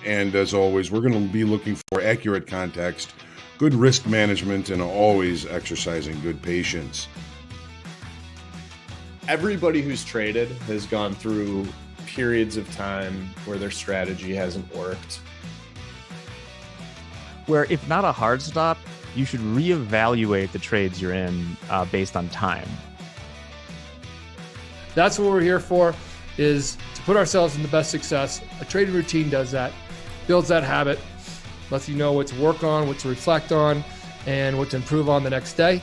And as always, we're going to be looking for accurate context, good risk management, and always exercising good patience. Everybody who's traded has gone through periods of time where their strategy hasn't worked. Where if not a hard stop, you should reevaluate the trades you're in based on time. That's what we're here for, is to put ourselves in the best success. A trading routine does that, builds that habit, lets you know what to work on, what to reflect on, and what to improve on the next day.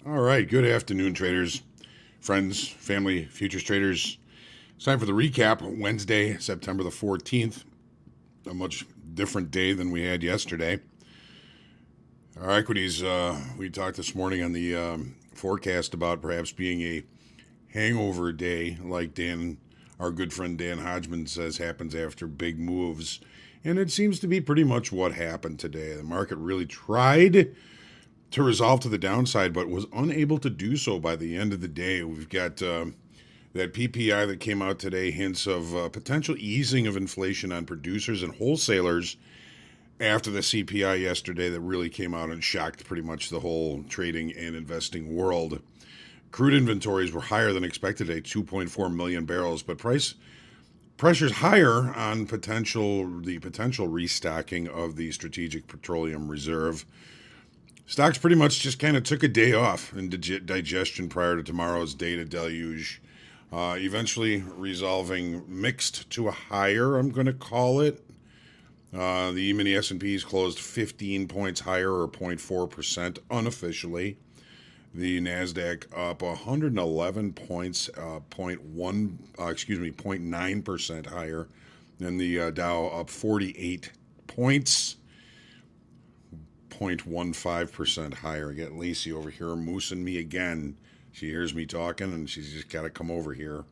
All right, good afternoon, traders, friends, family, futures traders. It's time for the recap. Wednesday, September the 14th, a much different day than we had yesterday. Our equities, we talked this morning on the forecast about perhaps being a hangover day, like our good friend Dan Hodgman says happens after big moves. And it seems to be pretty much what happened today. The market really tried to resolve to the downside, but was unable to do so by the end of the day. We've got that PPI that came out today, hints of potential easing of inflation on producers and wholesalers after the CPI yesterday that really came out and shocked pretty much the whole trading and investing world. Crude inventories were higher than expected at 2.4 million barrels, but pressure's higher on the potential restocking of the Strategic Petroleum Reserve. Stocks pretty much just kind of took a day off in digestion prior to tomorrow's data deluge, eventually resolving mixed to a higher, I'm going to call it. The E-mini S&Ps closed 15 points higher, or 0.4% unofficially. The NASDAQ up 111 points, 0.9% higher. And the Dow up 48 points, 0.15% higher. I got Lacey over here moosing me again. She hears me talking and she's just got to come over here.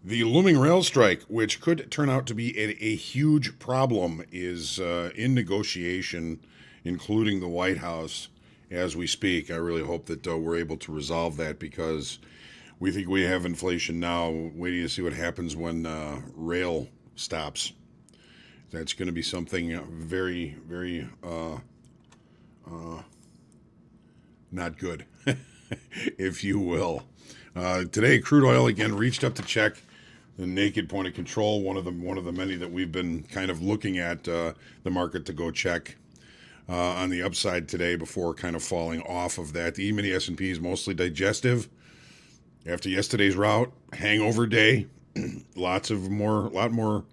The looming rail strike, which could turn out to be a huge problem, is in negotiation, including the White House, as we speak. I really hope that we're able to resolve that, because we think we have inflation now. Waiting to see what happens when rail stops. That's going to be something very, very not good, if you will. Today, crude oil again reached up to check the naked point of control. One of the many that we've been kind of looking at the market to go check on the upside today before kind of falling off of that. The E-mini S&P is mostly digestive after yesterday's rout, hangover day. lot more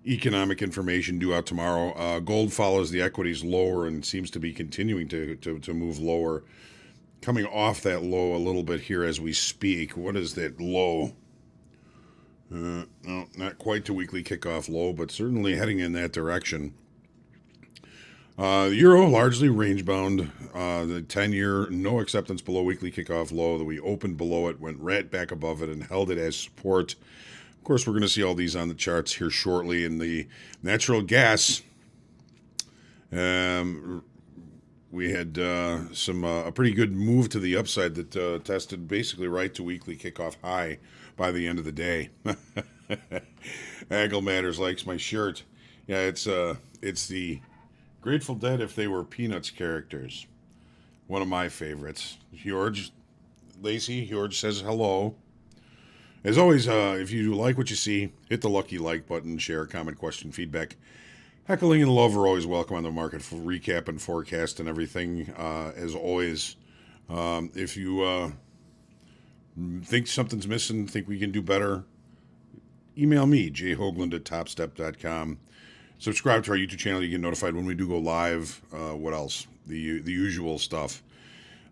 economic information due out tomorrow. Gold follows the equities lower and seems to be continuing to move lower, coming off that low a little bit here as we speak. What is that low? No, not quite to weekly kickoff low, but certainly heading in that direction. The euro largely range bound. The 10-year no acceptance below weekly kickoff low. That we opened below it, went right back above it, and held it as support. Of course, we're going to see all these on the charts here shortly. In the natural gas, we had a pretty good move to the upside that tested basically right to weekly kickoff high by the end of the day. Angle Matters likes my shirt. Yeah, it's the Grateful Dead if they were Peanuts characters. One of my favorites. Lacey says hello. As always, if you like what you see, hit the lucky like button, share, comment, question, feedback. Heckling and love are always welcome on the market for recap and forecast and everything. As always, if you think something's missing, think we can do better, email me, jhoagland@topstep.com. Subscribe to our YouTube channel. You get notified when we do go live. What else? The usual stuff.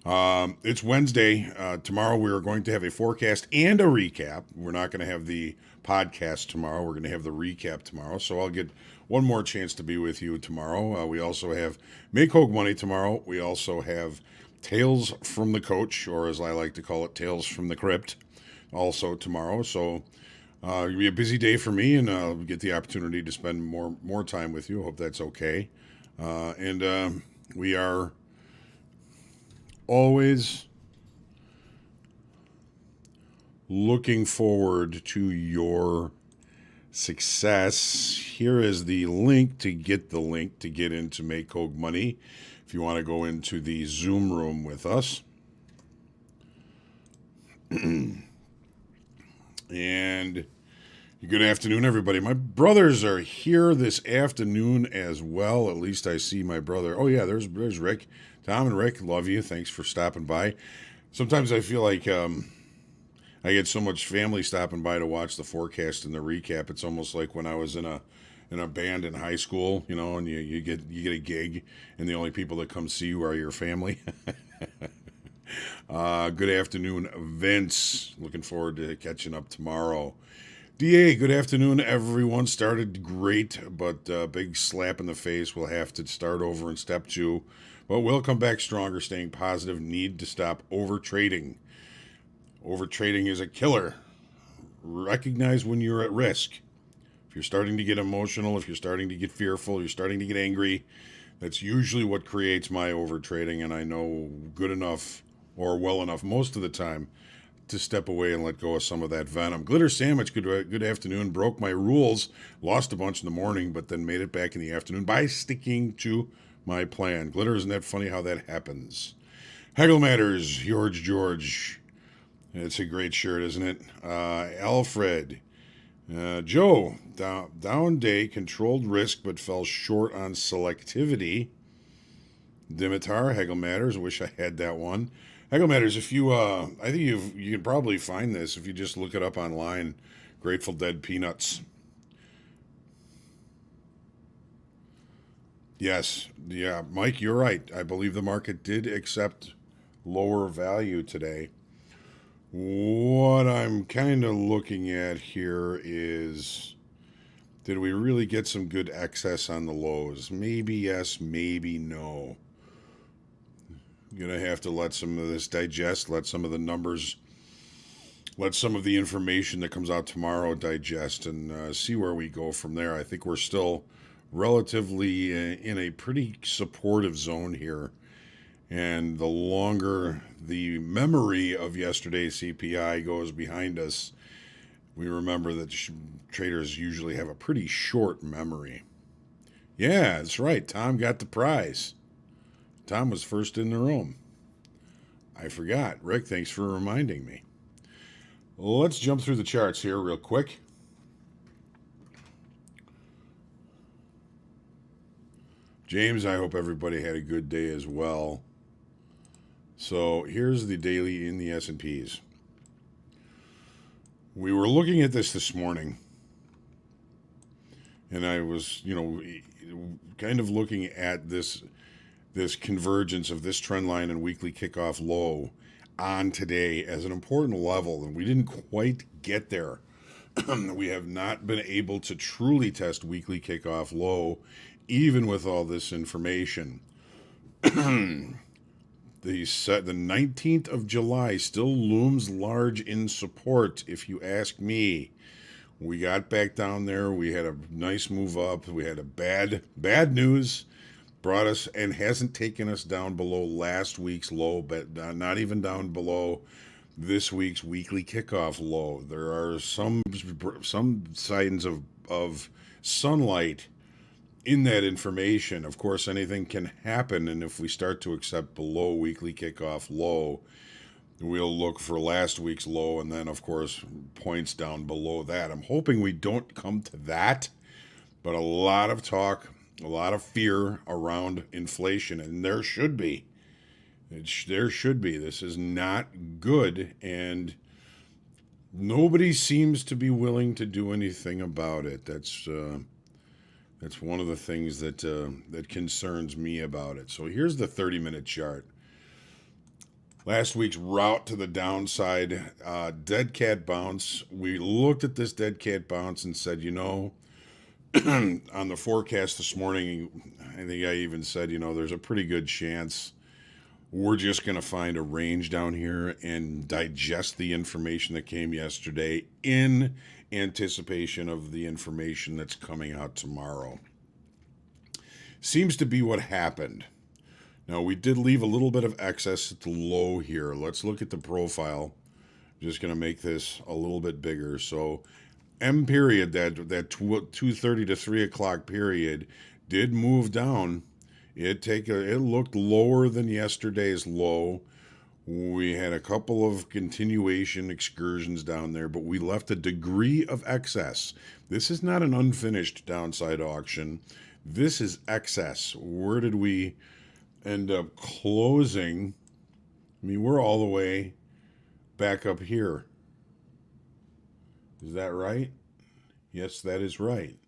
It's Wednesday. Tomorrow we are going to have a forecast and a recap. We're not going to have the podcast tomorrow. We're going to have the recap tomorrow. So I'll get one more chance to be with you tomorrow. We also have Make Hogue Money tomorrow. We also have Tales from the Coach, or as I like to call it, Tales from the Crypt, also tomorrow. So it'll be a busy day for me, and I'll get the opportunity to spend more time with you. I hope that's okay. And we are always, looking forward to your success. Here is the link to get into Make Hogue Money. If you want to go into the Zoom room with us. And good afternoon, everybody. My brothers are here this afternoon as well. At least I see my brother. Oh, yeah, there's Rick. Tom and Rick, love you. Thanks for stopping by. Sometimes I feel like I get so much family stopping by to watch the forecast and the recap. It's almost like when I was in a band in high school, you know, and you get a gig, and the only people that come see you are your family. Good afternoon, Vince. Looking forward to catching up tomorrow. DA, good afternoon, everyone. Started great, but big slap in the face. We'll have to start over in step 2. But we'll come back stronger, staying positive. Need to stop over-trading. Over-trading is a killer. Recognize when you're at risk. If you're starting to get emotional, if you're starting to get fearful, you're starting to get angry, that's usually what creates my over-trading, and I know good enough or well enough most of the time to step away and let go of some of that venom. Glitter Sandwich, good afternoon. Broke my rules, lost a bunch in the morning, but then made it back in the afternoon by sticking to my plan. Glitter, isn't that funny how that happens? Haggle Matters, George. It's a great shirt, isn't it? Alfred. Joe, down day, controlled risk, but fell short on selectivity. Dimitar, Haggle Matters, wish I had that one. Haggle Matters, if you, I think you can probably find this if you just look it up online. Grateful Dead Peanuts. Yes, yeah, Mike, you're right. I believe the market did accept lower value today. What I'm kind of looking at here is, did we really get some good excess on the lows? Maybe yes, maybe no. Gonna have to let some of this digest, let some of the numbers, let some of the information that comes out tomorrow digest, and see where we go from there. I think we're still relatively in a pretty supportive zone here. And the longer the memory of yesterday's CPI goes behind us, we remember that traders usually have a pretty short memory. Yeah, that's right. Tom got the prize. Tom was first in the room. I forgot. Rick, thanks for reminding me. Let's jump through the charts here real quick. James, I hope everybody had a good day as well. So here's the daily in the S&Ps. We were looking at this morning, and I was, kind of looking at this convergence of this trend line and weekly kickoff low on today as an important level, and we didn't quite get there. We have not been able to truly test weekly kickoff low, even with all this information. The 19th of July still looms large in support, if you ask me. We got back down there. We had a nice move up. We had a bad news, brought us and hasn't taken us down below last week's low, but not even down below this week's weekly kickoff low. There are some signs of sunlight in that information. Of course, anything can happen, and if we start to accept below weekly kickoff low, we'll look for last week's low, and then, of course, points down below that. I'm hoping we don't come to that, but a lot of talk, a lot of fear around inflation, and there should be. There should be. This is not good, and nobody seems to be willing to do anything about it. That's one of the things that concerns me about it. So here's the 30-minute chart. Last week's route to the downside, dead cat bounce. We looked at this dead cat bounce and said, on the forecast this morning, I think I even said, there's a pretty good chance we're just going to find a range down here and digest the information that came yesterday in anticipation of the information that's coming out tomorrow. Seems to be what happened. Now, we did leave a little bit of excess at the low here. Let's look at the profile. Just going to make this a little bit bigger. So M period, that 2:30 to 3 o'clock period, did move down. It looked lower than yesterday's low. We had a couple of continuation excursions down there, but we left a degree of excess. This is not an unfinished downside auction. This is excess. Where did we end up closing? I mean, we're all the way back up here. Is that right? Yes, that is right.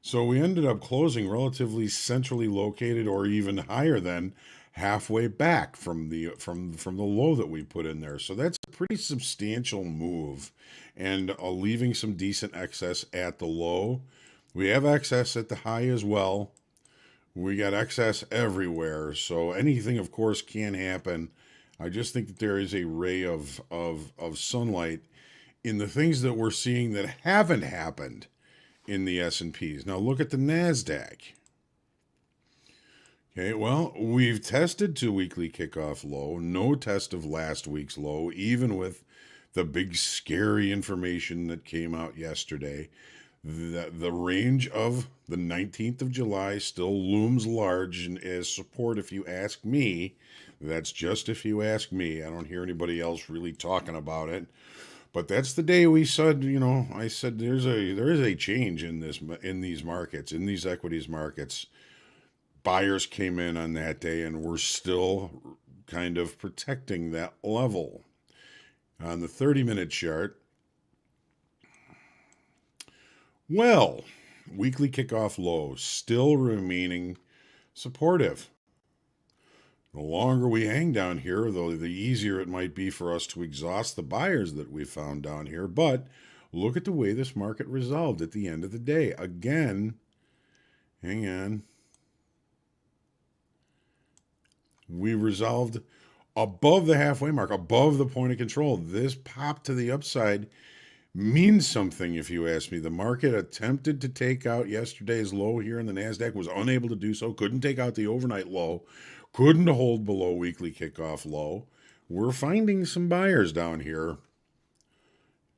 So we ended up closing relatively centrally located, or even higher than halfway back from the low that we put in there. So that's a pretty substantial move, and leaving some decent excess at the low. We have excess at the high as well. We got excess everywhere. So anything, of course, can happen. I just think that there is a ray of sunlight in the things that we're seeing that haven't happened in the S&Ps. Now look at the NASDAQ. Okay, well, we've tested 2 weekly kickoff low, no test of last week's low, even with the big scary information that came out yesterday. The range of the 19th of July still looms large as support, if you ask me. That's just if you ask me. I don't hear anybody else really talking about it. But that's the day we said, I said there is a change in these markets, in these equities markets. Buyers came in on that day, and we're still kind of protecting that level. On the 30-minute chart, well, weekly kickoff low still remaining supportive. The longer we hang down here, though, the easier it might be for us to exhaust the buyers that we found down here. But look at the way this market resolved at the end of the day. Again, hang on. We resolved above the halfway mark, above the point of control. This pop to the upside means something, if you ask me. The market attempted to take out yesterday's low here in the NASDAQ, was unable to do so, couldn't take out the overnight low, couldn't hold below weekly kickoff low. We're finding some buyers down here.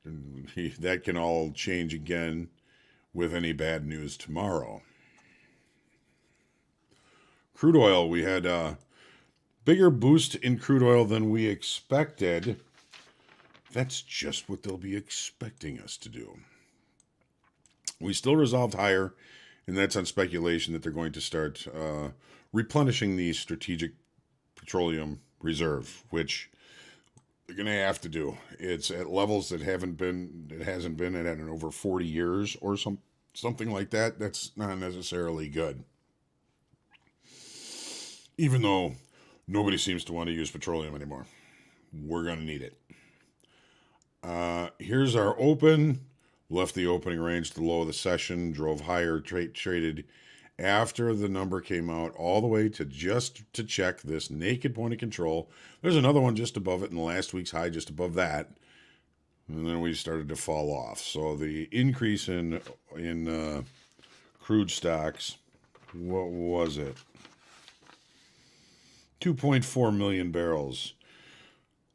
That can all change again with any bad news tomorrow. Crude oil, we had a bigger boost in crude oil than we expected. That's just what they'll be expecting us to do. We still resolved higher, and that's on speculation that they're going to start replenishing the strategic petroleum reserve, which they're going to have to do. It's at levels that hasn't been at in over 40 years or something like that. That's not necessarily good. Even though nobody seems to want to use petroleum anymore, we're going to need it. Here's our open. Left the opening range to the low of the session, drove higher, traded after the number came out all the way to just to check this naked point of control. There's another one just above it in the last week's high, just above that. And then we started to fall off. So the increase in crude stocks, what was it? 2.4 million barrels.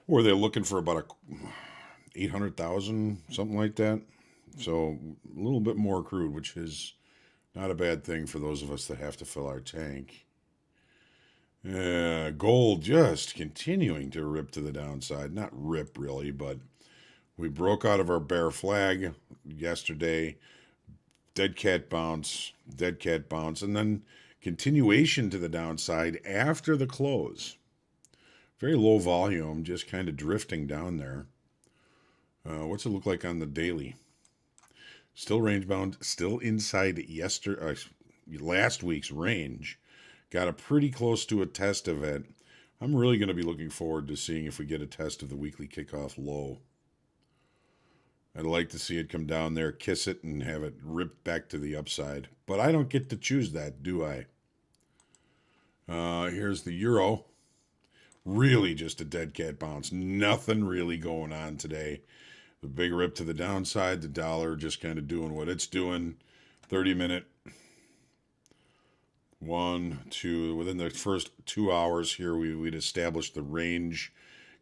Were they looking for about 800,000, something like that? So a little bit more crude, which is not a bad thing for those of us that have to fill our tank. Gold just continuing to rip to the downside. Not rip, really, but we broke out of our bear flag yesterday. Dead cat bounce, and then continuation to the downside after the close. Very low volume, just kind of drifting down there. What's it look like on the daily? Still range bound, still inside last week's range. Got a pretty close to a test of it. I'm really going to be looking forward to seeing if we get a test of the weekly kickoff low. I'd like to see it come down there, kiss it, and have it rip back to the upside. But I don't get to choose that, do I? Here's the euro. Really just a dead cat bounce. Nothing really going on today. The big rip to the downside, the dollar just kind of doing what it's doing. 30-minute 1, 2. Within the first 2 hours here, we'd established the range,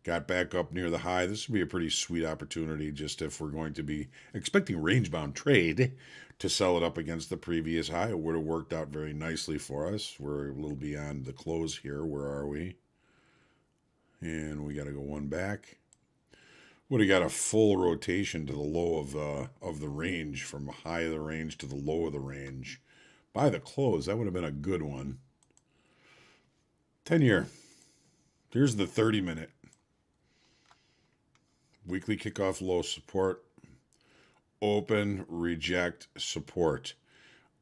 got back up near the high. This would be a pretty sweet opportunity just if we're going to be expecting range-bound trade to sell it up against the previous high. It would have worked out very nicely for us. We're a little beyond the close here. Where are we? And we got to go one back. Would have got a full rotation to the low of the range, from high of the range to the low of the range. By the close, that would have been a good one. 10-year. Here's the 30-minute. Weekly kickoff low support. Open, reject, support.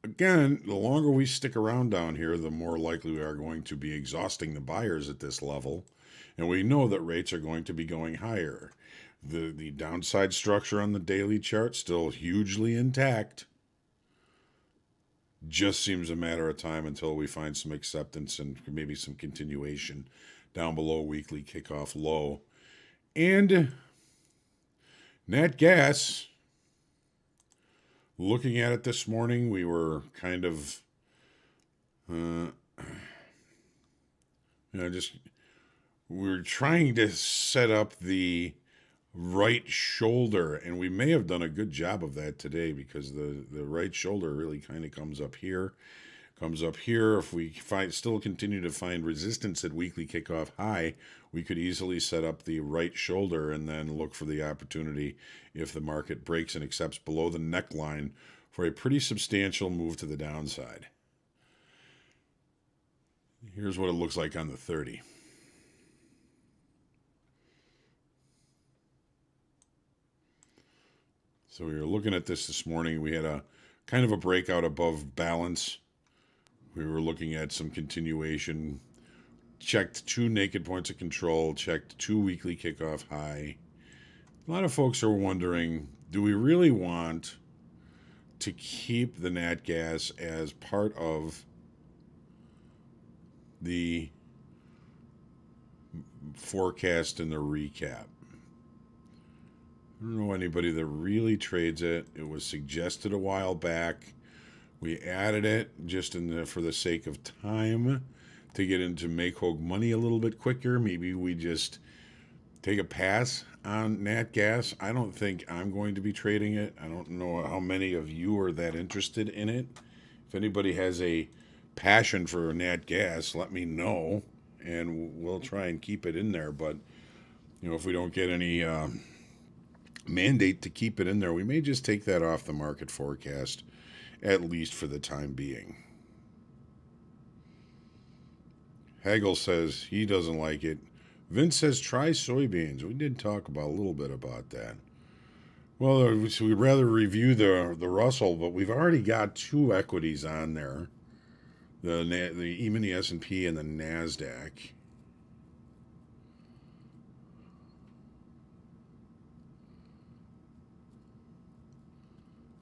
Again, the longer we stick around down here, the more likely we are going to be exhausting the buyers at this level. And we know that rates are going to be going higher. The downside structure on the daily chart still hugely intact. Just seems a matter of time until we find some acceptance and maybe some continuation down below weekly kickoff low. And nat gas, looking at it this morning, we were kind of, we're trying to set up the right shoulder, and we may have done a good job of that today, because the right shoulder really kind of comes up here. If we still continue to find resistance at weekly kickoff high, we could easily set up the right shoulder and then look for the opportunity, if the market breaks and accepts below the neckline, for a pretty substantial move to the downside. Here's what it looks like on the 30. So we were looking at this morning. We had a kind of a breakout above balance. We were looking at some continuation. Checked 2 naked points of control. Checked 2 weekly kickoff high. A lot of folks are wondering, do we really want to keep the nat gas as part of the forecast and the recap? I don't know anybody that really trades it. It was suggested a while back. We added it just for the sake of time to get into make hog money a little bit quicker. Maybe we just take a pass on nat gas. I don't think I'm going to be trading it. I don't know how many of you are that interested in it. If anybody has a passion for nat gas, let me know, and we'll try and keep it in there. But if we don't get any mandate to keep it in there, we may just take that off the market forecast, at least for the time being. Hagel says he doesn't like it. Vince says try soybeans. We did talk about a little bit about that. Well, so we'd rather review the Russell, but we've already got 2 equities on there. Even the S&P and the NASDAQ.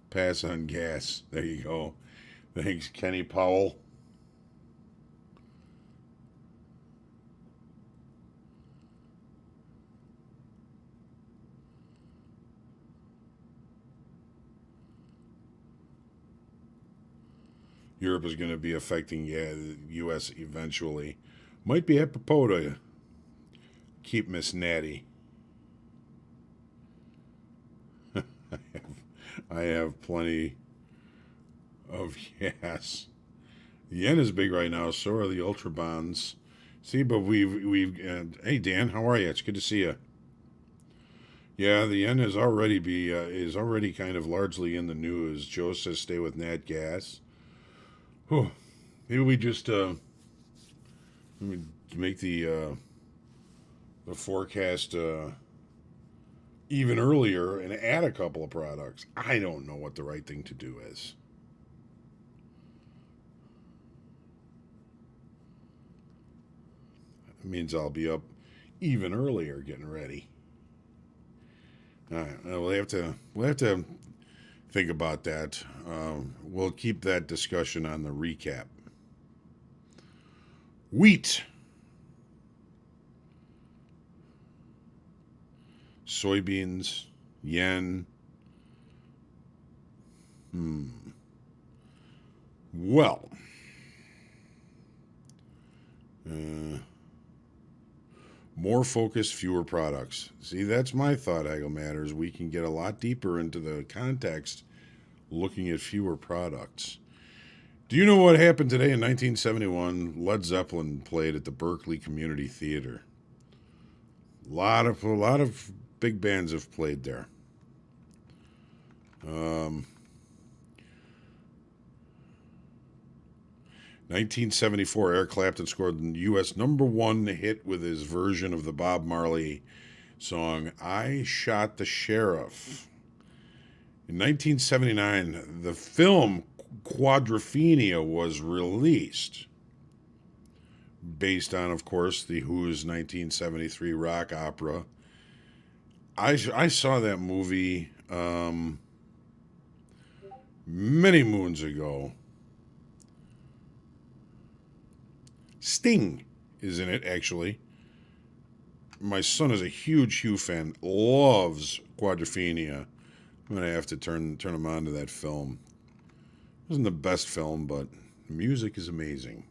Pass on gas. There you go. Thanks, Kenny Powell. Europe is going to be affecting the U.S. eventually. Might be apropos to keep Miss Natty. I have plenty of gas. The yen is big right now. So are the ultra bonds. See, but we've hey Dan, how are you? It's good to see you. Yeah, the yen is already kind of largely in the news. Joe says stay with nat gas. Whew. Maybe we just make the forecast even earlier and add a couple of products. I don't know what the right thing to do is. It means I'll be up even earlier getting ready. All right, we'll have to think about that. We'll keep that discussion on the recap. Wheat. Soybeans, yen. Well, More focus, fewer products. See, that's my thought, Haggle Matters. We can get a lot deeper into the context looking at fewer products. Do you know what happened today in 1971? Led Zeppelin played at the Berkeley Community Theater. A lot of big bands have played there. 1974, Eric Clapton scored the U.S. #1 hit with his version of the Bob Marley song, I Shot the Sheriff. In 1979, the film Quadrophenia was released, based on, of course, the Who's 1973 rock opera. I saw that movie many moons ago. Sting is in it, actually. My son is a huge Hugh fan, loves Quadrophenia. I'm going to have to turn him on to that film. It wasn't the best film, but the music is amazing.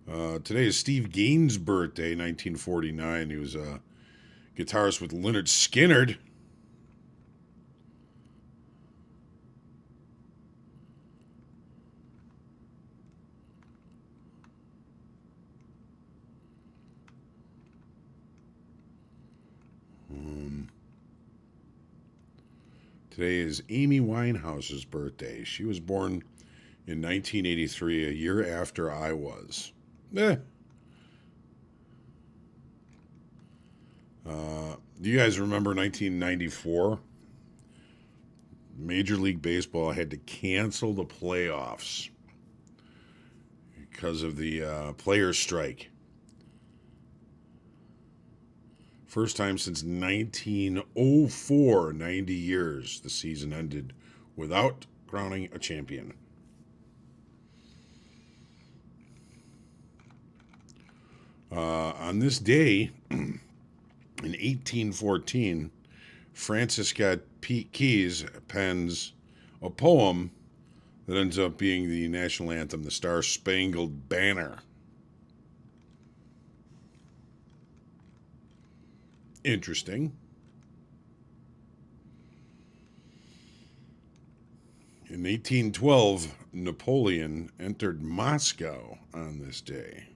Today is Steve Gaines' birthday, 1949. He was a guitarist with Lynyrd Skynyrd. Today is Amy Winehouse's birthday. She was born in 1983, a year after I was. Do you guys remember 1994? Major League Baseball had to cancel the playoffs because of the players' strike. First time since 1904, 90 years, the season ended without crowning a champion. On this day, in 1814, Francis Scott Keyes pens a poem that ends up being the national anthem, the Star-Spangled Banner. Interesting. In 1812, Napoleon entered Moscow on this day.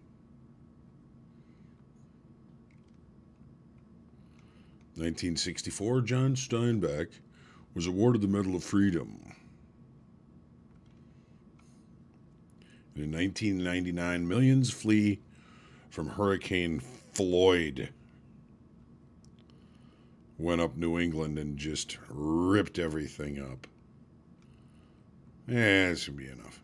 1964, John Steinbeck was awarded the Medal of Freedom. And in 1999, millions flee from Hurricane Floyd. Went up New England and just ripped everything up. This should be enough.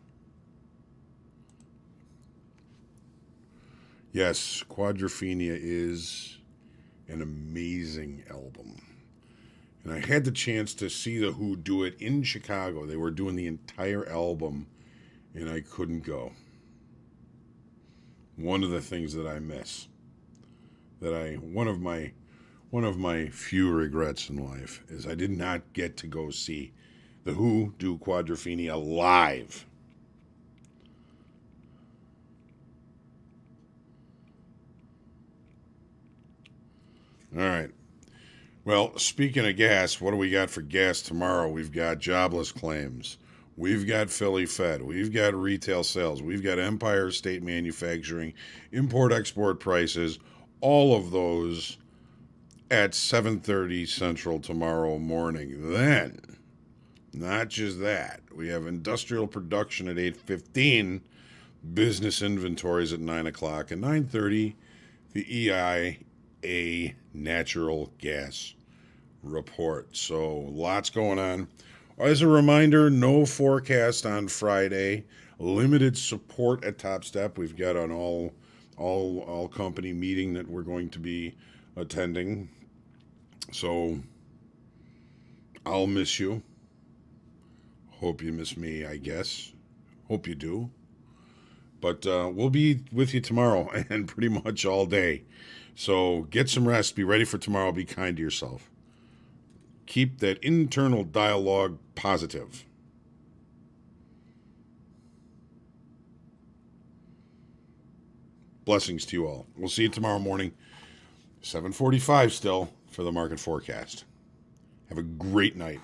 Yes, Quadrophenia is an amazing album. And I had the chance to see The Who do it in Chicago. They were doing the entire album, and I couldn't go. One of the things that I miss, one of my few regrets in life is I did not get to go see The Who do Quadrophenia live. All right. Well, speaking of gas, what do we got for gas tomorrow? We've got jobless claims. We've got Philly Fed. We've got retail sales. We've got Empire State Manufacturing, import-export prices, all of those at 7:30 Central tomorrow morning. Then, not just that, we have industrial production at 8:15, business inventories at 9 o'clock, and 9:30, the EIA natural gas report. So lots going on. As a reminder, no forecast on Friday. Limited support at Top Step. We've got an all company meeting that we're going to be attending. So I'll miss you. Hope you miss me, I guess. Hope you do. But we'll be with you tomorrow and pretty much all day. So get some rest. Be ready for tomorrow. Be kind to yourself. Keep that internal dialogue positive. Blessings to you all. We'll see you tomorrow morning, 7:45 still, for the market forecast. Have a great night.